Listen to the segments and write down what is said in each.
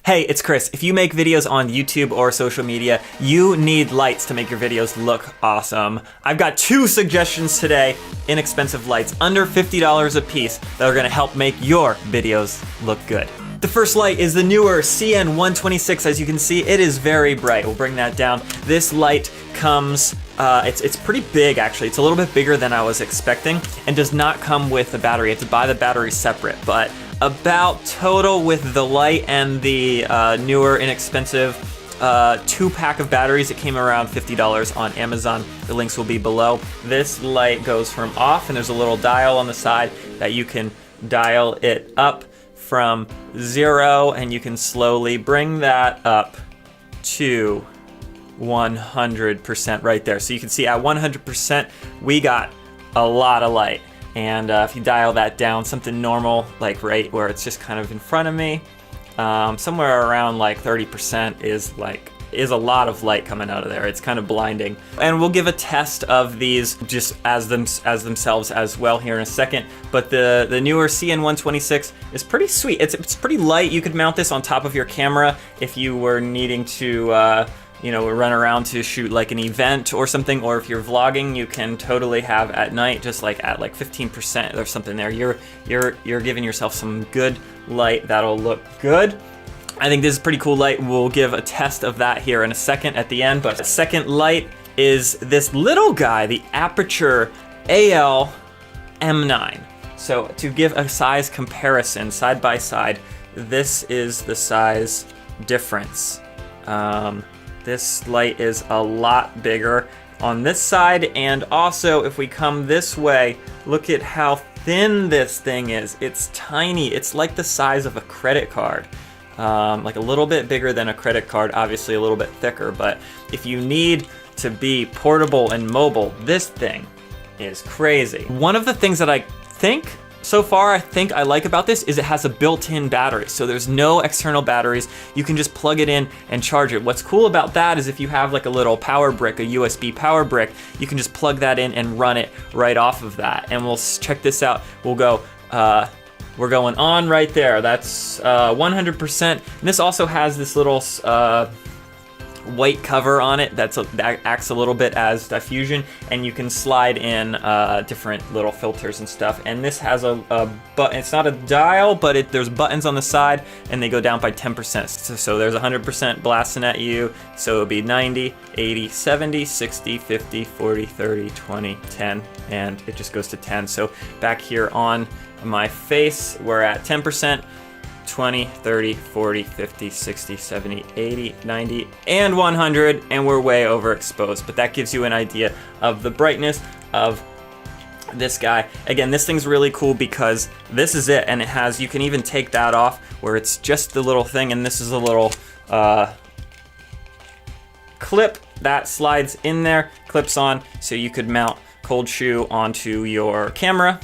Hey, it's Chris. If you make videos on YouTube or social media, you need lights to make your videos look awesome. I've got 2 suggestions today, inexpensive lights, under $50 a piece, that are gonna help make your videos look good. The first light is the Neewer CN 126. As you can see, it is very bright. We'll bring that down. This light comes, it's pretty big actually. It's a little bit bigger than I was expecting and does not come with a battery. You have to buy the battery separate, but about total with the light and the Neewer inexpensive 2-pack of batteries, it came around $50 on Amazon. The links will be below. This light goes from off and there's a little dial on the side that you can dial it up from 0 and you can slowly bring that up to 100% right there. So you can see at 100% we got a lot of light. And if you dial that down, something normal, like right where it's just kind of in front of me, somewhere around like 30% is a lot of light coming out of there. It's kind of blinding. And we'll give a test of these just as themselves as well here in a second. But the Neewer CN 126 is pretty sweet. It's pretty light. You could mount this on top of your camera if you were needing to run around to shoot like an event or something, or if you're vlogging, you can totally have at night, just like at like 15% or something there. You're giving yourself some good light that'll look good. I think this is pretty cool light. We'll give a test of that here in a second at the end. But the second light is this little guy, the Aputure M9. So to give a size comparison side by side, this is the size difference. This light is a lot bigger on this side, and also if we come this way, look at how thin this thing is. It's tiny. It's like the size of a credit card. Like a little bit bigger than a credit card, obviously a little bit thicker, but if you need to be portable and mobile, this thing is crazy. One of the things that I think I like about this is it has a built-in battery. So there's no external batteries. You can just plug it in and charge it. What's cool about that is if you have like a little power brick, a USB power brick, you can just plug that in and run it right off of that. And we'll check this out. We'll go, we're going on right there. That's 100%. And this also has this little white cover on it that acts a little bit as diffusion, and you can slide in different little filters and stuff. And this has a button. It's not a dial, but there's buttons on the side, and they go down by 10%. So there's 100% blasting at you. So it'll be 90, 80, 70, 60, 50, 40, 30, 20, 10, and it just goes to 10. So back here on my face, we're at 10%. 20, 30, 40, 50, 60, 70, 80, 90, and 100, and we're way overexposed. But that gives you an idea of the brightness of this guy. Again, this thing's really cool because this is it, and it has, you can even take that off where it's just the little thing, and this is a little clip that slides in there, clips on, so you could mount cold shoe onto your camera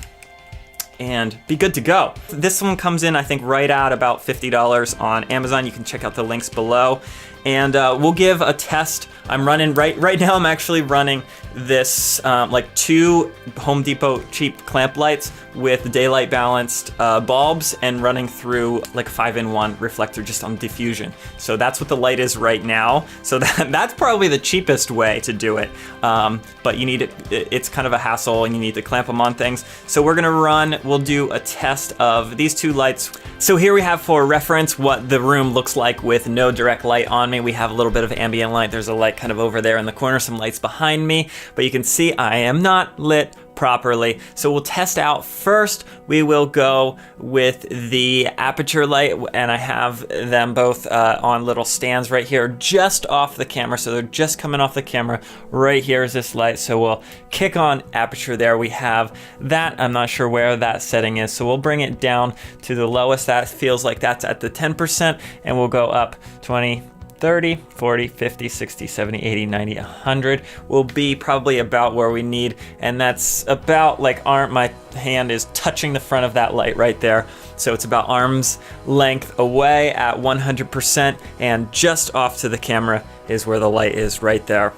and be good to go. This one comes in, I think, right at about $50 on Amazon. You can check out the links below. And we'll give a test. I'm running, right now I'm actually running this like 2 Home Depot cheap clamp lights with daylight balanced bulbs and running through like a 5-in-1 reflector just on diffusion. So that's what the light is right now. So that's probably the cheapest way to do it. But you need it's kind of a hassle and you need to clamp them on things. So we'll do a test of these 2 lights. So here we have for reference what the room looks like with no direct light on me. We have a little bit of ambient light. There's a light kind of over there in the corner, some lights behind me, but you can see I am not lit properly. So we'll test out first. We will go with the Aputure light, and I have them both on little stands right here just off the camera. So they're just coming off the camera. Right here is this light. So we'll kick on Aputure there. We have that. I'm not sure where that setting is. So we'll bring it down to the lowest. That feels like that's at the 10%, and we'll go up 20, 30, 40, 50, 60, 70, 80, 90, 100 will be probably about where we need, and that's about like my hand is touching the front of that light right there. So it's about arm's length away at 100%, and just off to the camera is where the light is right there.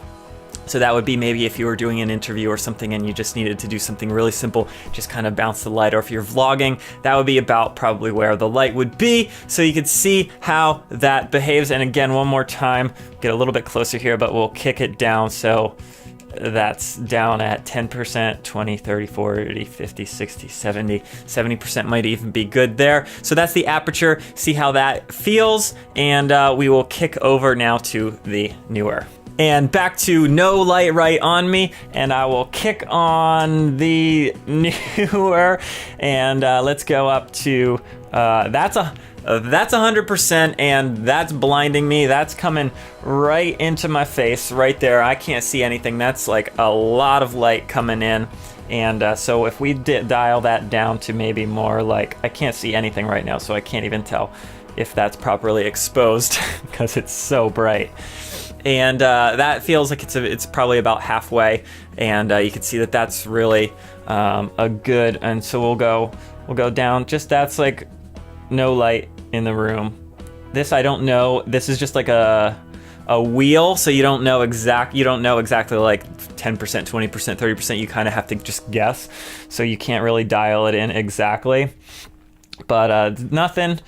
So that would be maybe if you were doing an interview or something and you just needed to do something really simple, just kind of bounce the light. Or if you're vlogging, that would be about probably where the light would be. So you could see how that behaves. And again, one more time, get a little bit closer here, but we'll kick it down. So that's down at 10%, 20, 30, 40, 50, 60, 70, 70% might even be good there. So that's the Aputure. See how that feels. And we will kick over now to the Neewer. And back to no light right on me, and I will kick on the Neewer, and let's go up to, that's 100%, and that's blinding me. That's coming right into my face right there. I can't see anything. That's like a lot of light coming in. And so if we dial that down to maybe more like, I can't see anything right now, so I can't even tell if that's properly exposed because it's so bright. And that feels like it's probably about halfway, and you can see that that's really a good. And so we'll go down. Just that's like no light in the room. This I don't know. This is just like a wheel, so you don't know exactly like 10%, 20%, 30%. You kind of have to just guess, so you can't really dial it in exactly. But nothing.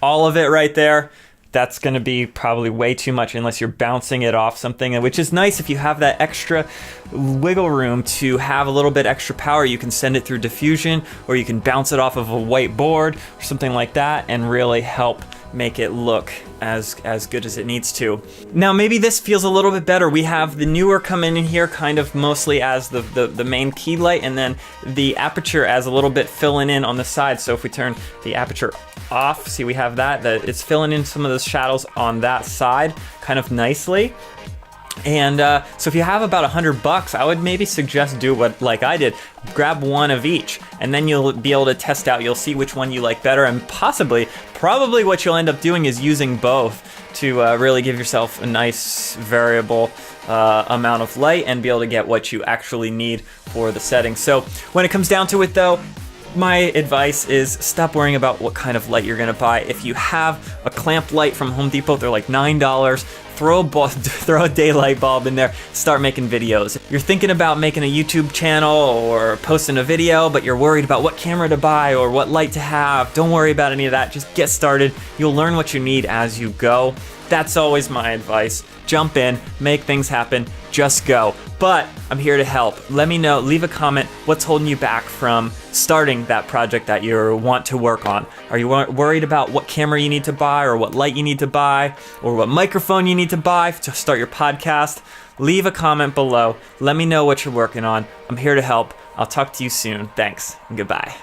All of it right there. That's going to be probably way too much unless you're bouncing it off something, which is nice if you have that extra wiggle room to have a little bit extra power. You can send it through diffusion, or you can bounce it off of a white board or something like that and really help make it look as good as it needs to. Now maybe this feels a little bit better. We have the Neewer come in here kind of mostly as the main key light, and then the Aputure as a little bit filling in on the side. So if we turn the Aputure off, see we have that it's filling in some of those shadows on that side kind of nicely. And so if you have about $100, I would maybe suggest do what like I did, grab one of each, and then you'll be able to test out. You'll see which one you like better, and probably what you'll end up doing is using both to really give yourself a nice variable amount of light and be able to get what you actually need for the setting. So when it comes down to it though, my advice is stop worrying about what kind of light you're gonna buy. If you have a clamp light from Home Depot, they're like $9. Throw a daylight bulb in there, start making videos. If you're thinking about making a YouTube channel or posting a video, but you're worried about what camera to buy or what light to have, don't worry about any of that. Just get started. You'll learn what you need as you go. That's always my advice. Jump in, make things happen, just go. But I'm here to help. Let me know, leave a comment, what's holding you back from starting that project that you want to work on. Are you worried about what camera you need to buy, or what light you need to buy, or what microphone you need to buy to start your podcast? Leave a comment below. Let me know what you're working on. I'm here to help. I'll talk to you soon. Thanks, and goodbye.